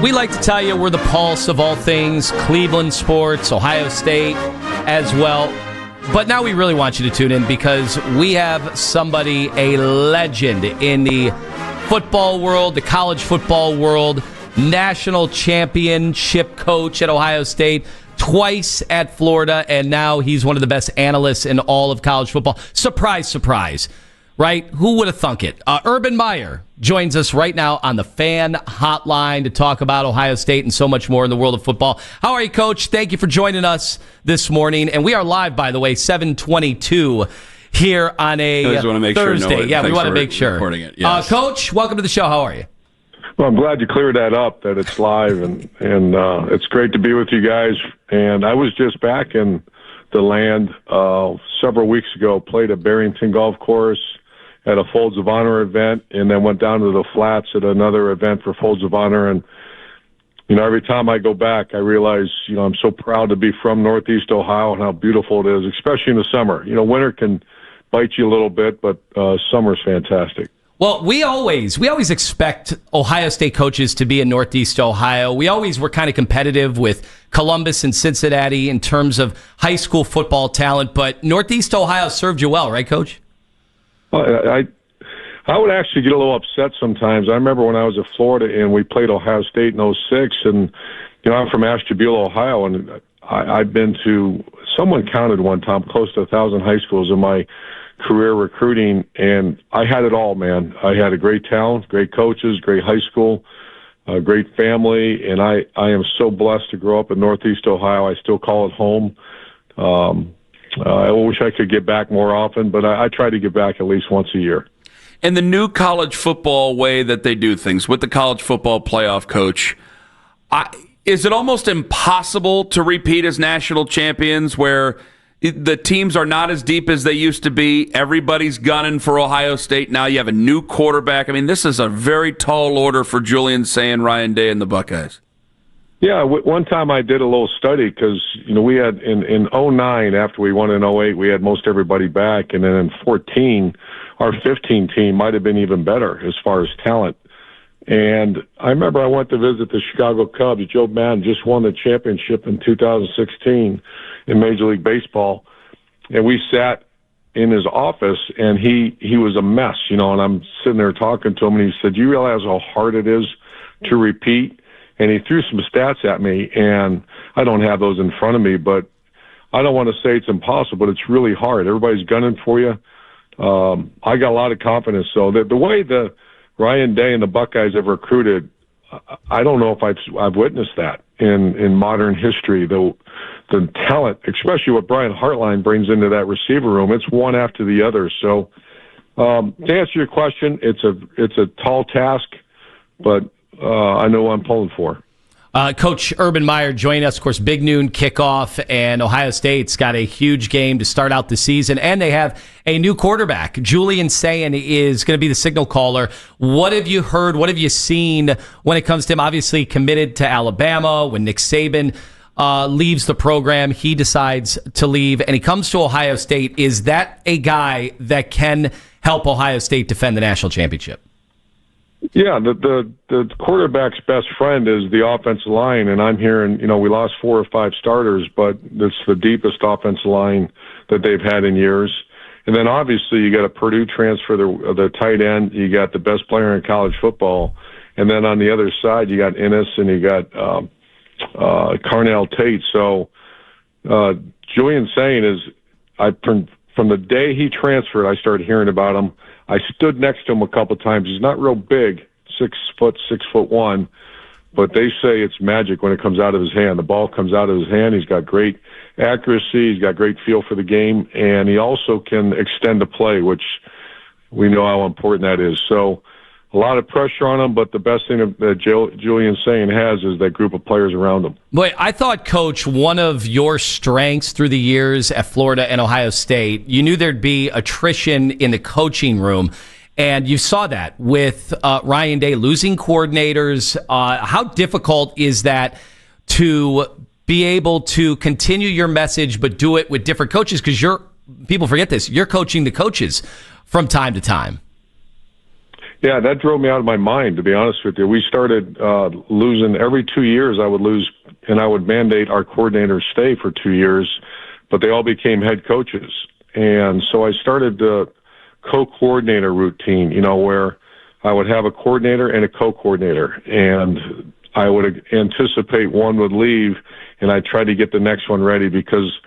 We like to tell you we're the pulse of all things Cleveland sports, Ohio State as well. But now we really want you to tune in because we have somebody, a legend in the football world, the college football world, national championship coach at Ohio State, twice at Florida, and now he's one of the best analysts in all of college football. Surprise, surprise, right? Who would have thunk it? Urban Meyer joins us right now on the Fan Hotline to talk about Ohio State and so much more in the world of football. How are you, Coach? Thank you for joining us this morning. And we are live, by the way, 7:22 here on a Thursday. Yeah, we want to make sure. Recording it. Yes. Coach, welcome to the show. How are you? Well, I'm glad you cleared that up, that it's live, and it's great to be with you guys. And I was just back in the land several weeks ago, played at Barrington Golf Course at a Folds of Honor event, and then went down to the Flats at another event for Folds of Honor. And, every time I go back, I realize, I'm so proud to be from Northeast Ohio and how beautiful it is, especially in the summer. Winter can bite you a little bit, but summer's fantastic. Well, we always expect Ohio State coaches to be in Northeast Ohio. We always were kind of competitive with Columbus and Cincinnati in terms of high school football talent, but Northeast Ohio served you well, right, Coach? I would actually get a little upset sometimes. I remember when I was at Florida and we played Ohio State in '06, and I'm from Ashtabula, Ohio, and I've been to, someone counted one time, close to 1,000 high schools in my career recruiting, and I had it all, man. I had a great talent, great coaches, great high school, a great family, and I am so blessed to grow up in Northeast Ohio. I still call it home. I wish I could get back more often, but I try to get back at least once a year. And the new college football way that they do things with the college football playoff, Coach, is it almost impossible to repeat as national champions where the teams are not as deep as they used to be? Everybody's gunning for Ohio State. Now you have a new quarterback. I mean, this is a very tall order for Julian Sayin, Ryan Day, and the Buckeyes. Yeah, one time I did a little study because, we had in '09, after we won in '08, we had most everybody back. And then in '14, our 15 team might have been even better as far as talent. And I remember I went to visit the Chicago Cubs. Joe Madden just won the championship in 2016 in Major League Baseball. And we sat in his office, and he was a mess, and I'm sitting there talking to him, and he said, "You realize how hard it is to repeat?" And he threw some stats at me, and I don't have those in front of me, but I don't want to say it's impossible, but it's really hard. Everybody's gunning for you. I got a lot of confidence. So the way the Ryan Day and the Buckeyes have recruited, I don't know if I've witnessed that in modern history. The talent, especially what Brian Hartline brings into that receiver room, it's one after the other. So to answer your question, it's a tall task, but I know what I'm pulling for. Coach Urban Meyer joining us, of course, big noon kickoff, and Ohio State's got a huge game to start out the season, and they have a new quarterback. Julian Sayin is going to be the signal caller. What have you heard? What have you seen when it comes to him? Obviously committed to Alabama. When Nick Saban leaves the program, he decides to leave, and he comes to Ohio State. Is that a guy that can help Ohio State defend the national championship? Yeah, the quarterback's best friend is the offensive line, and I'm hearing, we lost 4 or 5 starters, but it's the deepest offensive line that they've had in years. And then obviously you got a Purdue transfer, the tight end, you got the best player in college football, and then on the other side you got Ennis and you got Carnell Tate. So Julian Sayin is, from the day he transferred, I started hearing about him. I stood next to him a couple of times. He's not real big, 6'1", but they say it's magic when it comes out of his hand. The ball comes out of his hand. He's got great accuracy. He's got great feel for the game, and he also can extend the play, which we know how important that is. So a lot of pressure on him, but the best thing that Julian Sayin has is that group of players around him. Boy, I thought, Coach, one of your strengths through the years at Florida and Ohio State, you knew there'd be attrition in the coaching room, and you saw that with Ryan Day losing coordinators. How difficult is that to be able to continue your message but do it with different coaches? Because people forget this, you're coaching the coaches from time to time. Yeah, that drove me out of my mind, to be honest with you. We started losing every 2 years. I would lose, and I would mandate our coordinators stay for 2 years, but they all became head coaches. And so I started the co-coordinator routine, where I would have a coordinator and a co-coordinator, and I would anticipate one would leave, and I'd try to get the next one ready, because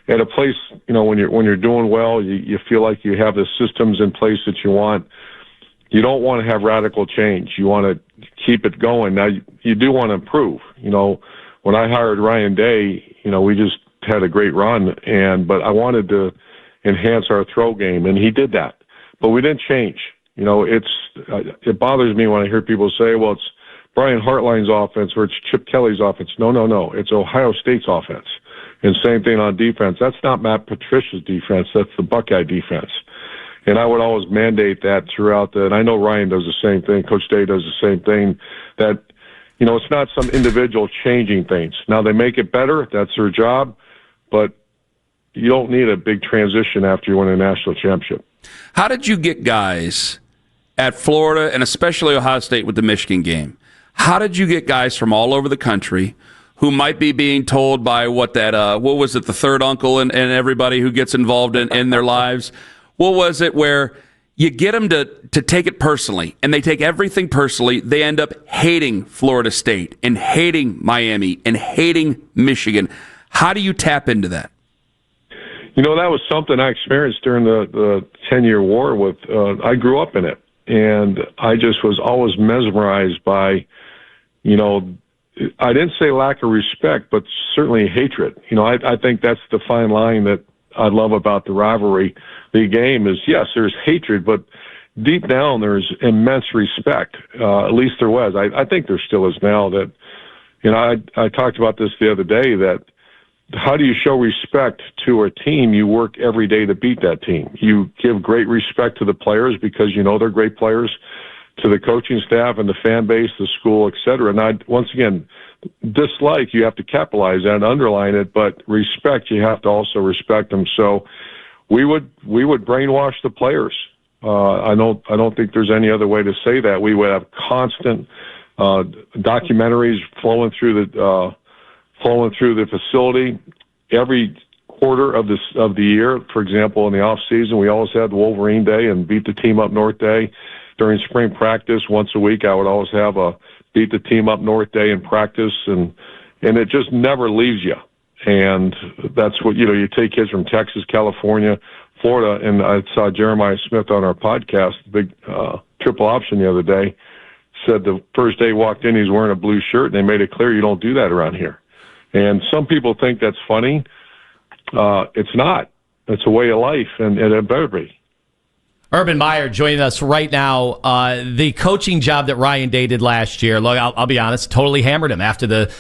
at a place, when you're doing well, you feel like you have the systems in place that you want. You don't want to have radical change. You want to keep it going. Now, you do want to improve. When I hired Ryan Day, we just had a great run, but I wanted to enhance our throw game, and he did that. But we didn't change. It bothers me when I hear people say, well, it's Brian Hartline's offense or it's Chip Kelly's offense. No. It's Ohio State's offense. And same thing on defense. That's not Matt Patricia's defense. That's the Buckeye defense. And I would always mandate that throughout and I know Ryan does the same thing, Coach Day does the same thing, that, it's not some individual changing things. Now, they make it better, that's their job, but you don't need a big transition after you win a national championship. How did you get guys at Florida, and especially Ohio State with the Michigan game, how did you get guys from all over the country who might be being told by the third uncle and everybody who gets involved in their lives? What was it where you get them to take it personally, and they take everything personally? They end up hating Florida State and hating Miami and hating Michigan. How do you tap into that? That was something I experienced during the 10-year war with, I grew up in it, and I just was always mesmerized by, I didn't say lack of respect, but certainly hatred. I think that's the fine line that I love about the rivalry. The game is, yes, there's hatred, but deep down there's immense respect. At least there was. I think there still is now. That, I talked about this the other day, that how do you show respect to a team? You work every day to beat that team. You give great respect to the players because they're great players, to the coaching staff and the fan base, the school, et cetera. And once again, dislike, you have to capitalize that and underline it, but respect, you have to also respect them. So we would brainwash the players. I don't think there's any other way to say that. We would have constant documentaries flowing through the facility every quarter of the year. For example, in the off season, we always had the Wolverine Day and Beat the Team Up North Day. During spring practice, once a week, I would always have a Beat the Team Up North Day in practice, and it just never leaves you. And that's what, you take kids from Texas, California, Florida, and I saw Jeremiah Smith on our podcast, the big triple option the other day, said the first day he walked in, he's wearing a blue shirt, and they made it clear you don't do that around here. And some people think that's funny. It's not. It's a way of life, and it better be. Urban Meyer joining us right now. The coaching job that Ryan Day did last year, look, I'll be honest, totally hammered him after the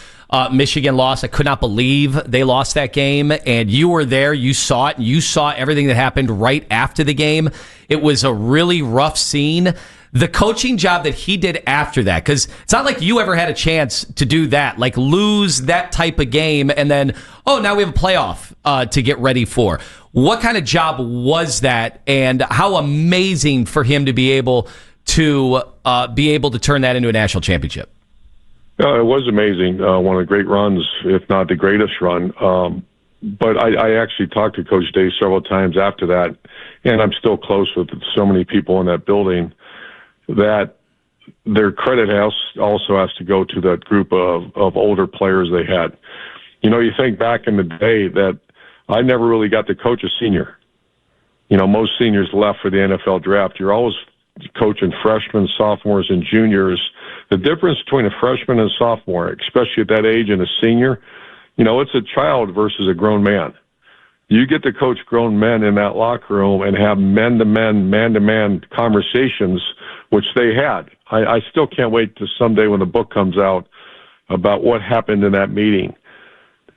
Michigan loss. I could not believe they lost that game, and you were there. You saw it, and you saw everything that happened right after the game. It was a really rough scene. The coaching job that he did after that, because it's not like you ever had a chance to do that, like lose that type of game, and then, now we have a playoff to get ready for. What kind of job was that, and how amazing for him to be able to turn that into a national championship? It was amazing. One of the great runs, if not the greatest run. But I actually talked to Coach Day several times after that, and I'm still close with so many people in that building, that their credit also has to go to that group of older players they had. You think back in the day that I never really got to coach a senior. Most seniors left for the NFL draft. You're always coaching freshmen, sophomores, and juniors. The difference between a freshman and a sophomore, especially at that age, and a senior, it's a child versus a grown man. You get to coach grown men in that locker room and have men-to-men, man-to-man conversations, which they had. I still can't wait to someday when the book comes out about what happened in that meeting,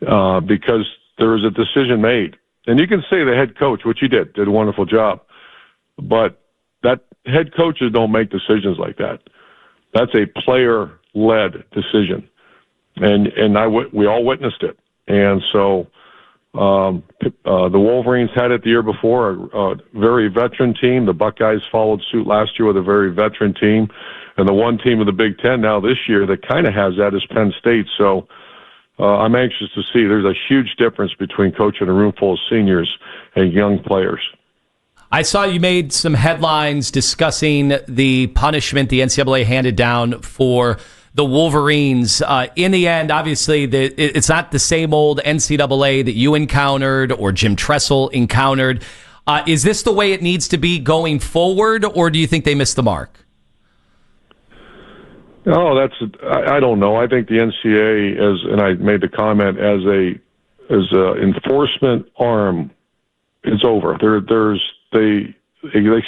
because there was a decision made. And you can say the head coach, which he did a wonderful job, but that head coaches don't make decisions like that. That's a player-led decision. And we all witnessed it. And so The Wolverines had it the year before, a very veteran team. The Buckeyes followed suit last year with a very veteran team. And the one team of the Big Ten now this year that kind of has that is Penn State. So I'm anxious to see. There's a huge difference between coaching a room full of seniors and young players. I saw you made some headlines discussing the punishment the NCAA handed down for the Wolverines. In the end, obviously, it's not the same old NCAA that you encountered or Jim Tressel encountered. Is this the way it needs to be going forward, or do you think they missed the mark? No, I don't know. I think the NCAA, and I made the comment, as a enforcement arm, it's over. They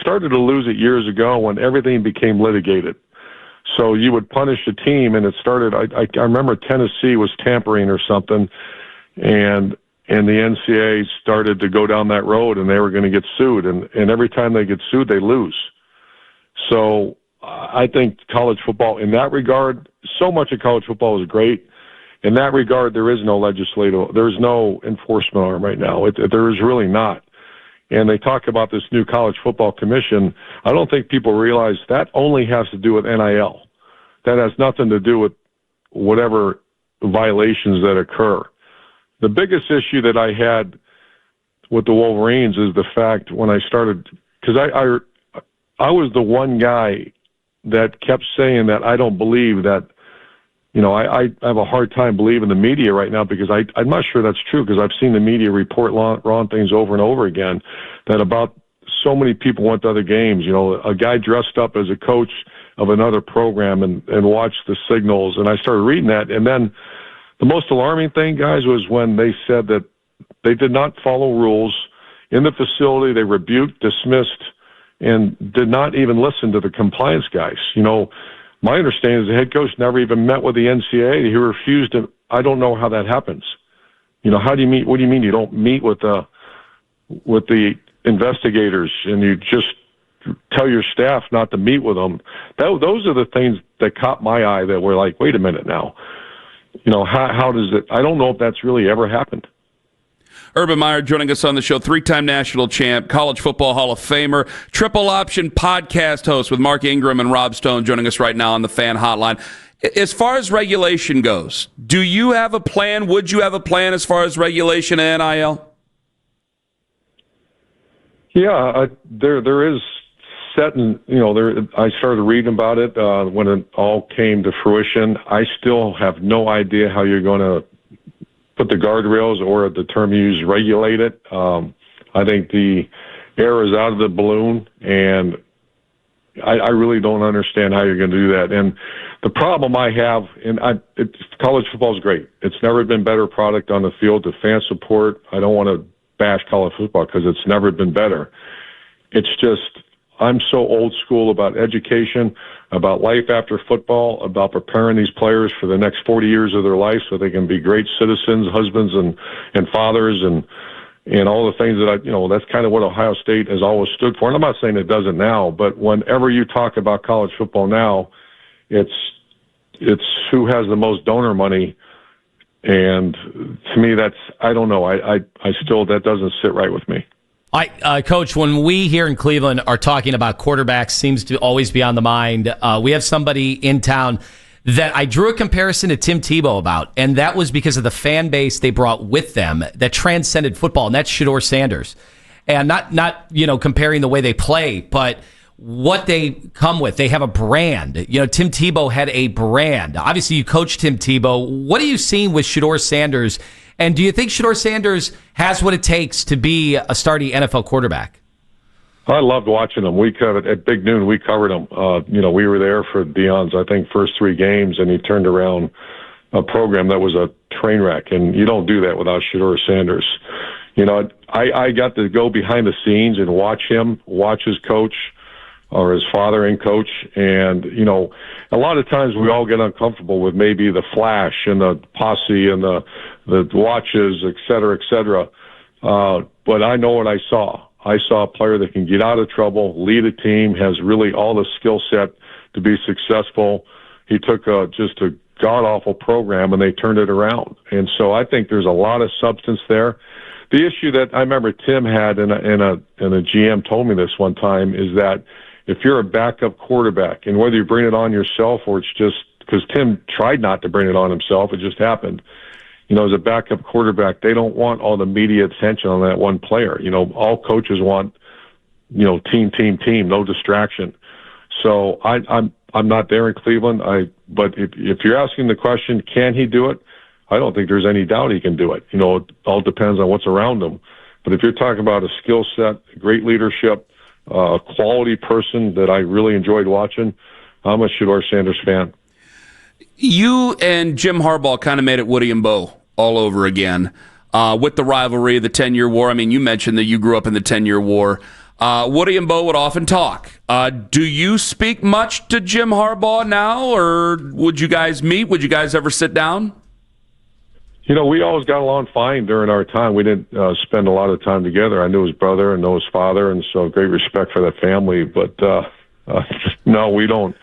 started to lose it years ago when everything became litigated. So you would punish a team, and it started. I remember Tennessee was tampering or something, and the NCAA started to go down that road, and they were going to get sued. And every time they get sued, they lose. So I think college football, in that regard, so much of college football is great. In that regard, there is no there's no enforcement arm right now. There is really not. And they talk about this new college football commission. I don't think people realize that only has to do with NIL. That has nothing to do with whatever violations that occur. The biggest issue that I had with the Wolverines is the fact when I started, because I was the one guy that kept saying that I don't believe that, I have a hard time believing the media right now because I'm not sure that's true because I've seen the media report wrong things over and over again, that about so many people went to other games. A guy dressed up as a coach of another program and watched the signals, and I started reading that. And then the most alarming thing, guys, was when they said that they did not follow rules in the facility. They rebuked, dismissed, and did not even listen to the compliance guys. My understanding is the head coach never even met with the NCAA. He refused to. I don't know how that happens. How do you meet? What do you mean you don't meet with the investigators and you just tell your staff not to meet with them? Those are the things that caught my eye that were like, wait a minute now. How does it? I don't know if that's really ever happened. Urban Meyer joining us on the show, three-time national champ, College Football Hall of Famer, Triple Option podcast host with Mark Ingram and Rob Stone joining us right now on the Fan Hotline. As far as regulation goes, do you have a plan? Would you have a plan as far as regulation and NIL? Yeah, there is set, and I started reading about it when it all came to fruition. I still have no idea how you're going to put the guardrails, or the term you use, regulate it. I think the air is out of the balloon, and I really don't understand how you're going to do that. And the problem I have, college football is great. It's never been better product on the field to fan support. I don't want to bash college football because it's never been better. It's just, I'm so old school about education, about life after football, about preparing these players for the next 40 years of their life so they can be great citizens, husbands and fathers and all the things that that's kind of what Ohio State has always stood for. And I'm not saying it doesn't now, but whenever you talk about college football now, it's who has the most donor money. And to me, I don't know. I still, that doesn't sit right with me. Coach, when we here in Cleveland are talking about quarterbacks, seems to always be on the mind. We have somebody in town that I drew a comparison to Tim Tebow about, and that was because of the fan base they brought with them that transcended football, and that's Shedeur Sanders. And not comparing the way they play, but what they come with. They have a brand. Tim Tebow had a brand. Obviously, you coached Tim Tebow. What are you seeing with Shedeur Sanders? And do you think Shedeur Sanders has what it takes to be a starting NFL quarterback? I loved watching him. We covered at Big Noon. We covered him. We were there for Deion's, I think, first 3 games, and he turned around a program that was a train wreck. And you don't do that without Shedeur Sanders. I got to go behind the scenes and watch his coach or his father and coach. And, a lot of times we all get uncomfortable with maybe the flash and the posse and the watches, et cetera, et cetera. But I know what I saw. I saw a player that can get out of trouble, lead a team, has really all the skill set to be successful. He took just a god-awful program, and they turned it around. And so I think there's a lot of substance there. the issue that I remember Tim had, and a GM told me this one time, is that if you're a backup quarterback, and whether you bring it on yourself or it's just because Tim tried not to bring it on himself, it just happened. As a backup quarterback, they don't want all the media attention on that one player. All coaches want, team, no distraction. So I'm not there in Cleveland. But if you're asking the question, can he do it? I don't think there's any doubt he can do it. It all depends on what's around him. But if you're talking about a skill set, great leadership, a quality person that I really enjoyed watching, I'm a Shedeur Sanders fan. You and Jim Harbaugh kind of made it Woody and Bo all over again with the rivalry, the 10-year war. I mean, you mentioned that you grew up in the 10-year war. Woody and Bo would often talk. Do you speak much to Jim Harbaugh now, or would you guys meet? Would you guys ever sit down? We always got along fine during our time. We didn't spend a lot of time together. I knew his brother and know his father, and so great respect for that family. But no, we don't.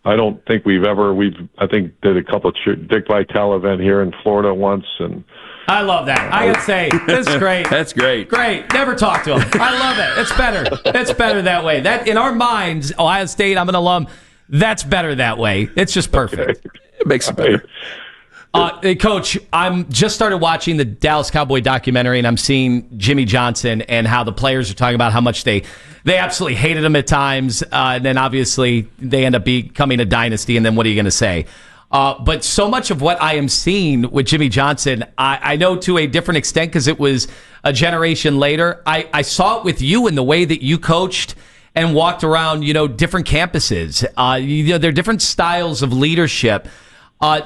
I don't think I think did a couple of Dick Vitale event here in Florida once, and I love that. I gotta say, this is great. That's great. Great. Never talk to him. I love it. It's better. It's better that way. That in our minds, Ohio State, I'm an alum. That's better that way. It's just perfect. Okay. It makes it better. Hey, Coach, I'm just started watching the Dallas Cowboy documentary, and I'm seeing Jimmy Johnson and how the players are talking about how much they absolutely hated him at times, and then obviously they end up becoming a dynasty, and then what are you going to say? But so much of what I am seeing with Jimmy Johnson, I know to a different extent because it was a generation later. I saw it with you in the way that you coached and walked around, different campuses. There are different styles of leadership.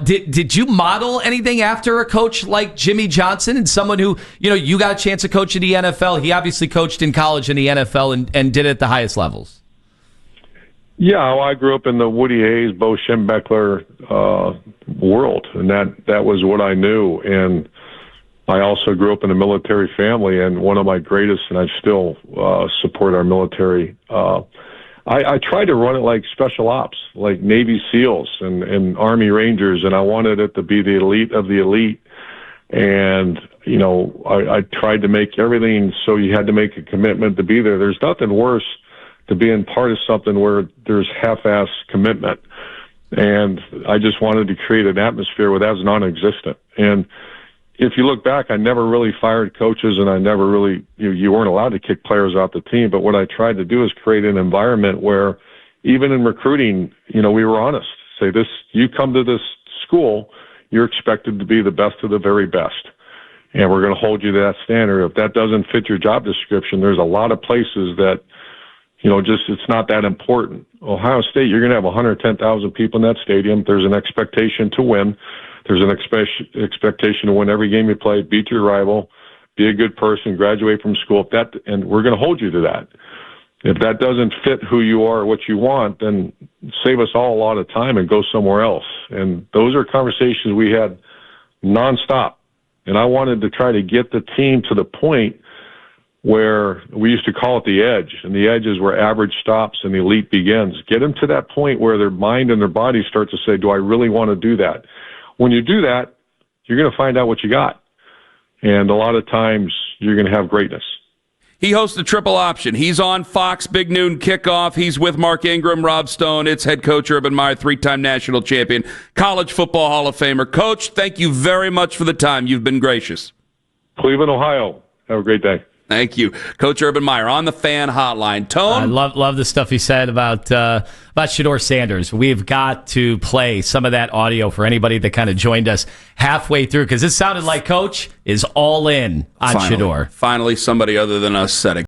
Did you model anything after a coach like Jimmy Johnson and someone who, you got a chance to coach in the NFL? He obviously coached in college in the NFL and did it at the highest levels. Yeah, well, I grew up in the Woody Hayes, Bo Schembechler world, and that was what I knew. And I also grew up in a military family, and one of my greatest, and I still support our military. I tried to run it like special ops, like Navy SEALs and Army Rangers, and I wanted it to be the elite of the elite. And, I tried to make everything so you had to make a commitment to be there. There's nothing worse to being part of something where there's half-ass commitment. And I just wanted to create an atmosphere where that was non-existent. And if you look back, I never really fired coaches, and I never really, you weren't allowed to kick players off the team. But what I tried to do is create an environment where, even in recruiting, we were honest. Say this: you come to this school, you're expected to be the best of the very best, and we're going to hold you to that standard. If that doesn't fit your job description, there's a lot of places that, it's not that important. Ohio State, you're going to have 110,000 people in that stadium. There's an expectation to win. There's an expectation to win every game you play, beat your rival, be a good person, graduate from school. And we're going to hold you to that. If that doesn't fit who you are or what you want, then save us all a lot of time and go somewhere else. And those are conversations we had nonstop. And I wanted to try to get the team to the point where we used to call it the edge, and the edge is where average stops and the elite begins. Get them to that point where their mind and their body start to say, do I really want to do that? When you do that, you're going to find out what you got. And a lot of times you're going to have greatness. He hosts the Triple Option. He's on Fox, Big Noon Kickoff. He's with Mark Ingram, Rob Stone. It's head coach Urban Meyer, three-time national champion, College Football Hall of Famer. Coach, thank you very much for the time. You've been gracious. Cleveland, Ohio. Have a great day. Thank you. Coach Urban Meyer on the Fan Hotline. Tone? I love the stuff he said about Shedeur Sanders. We've got to play some of that audio for anybody that kind of joined us halfway through, because it sounded like Coach is all in on Shedeur. Finally, somebody other than us said it.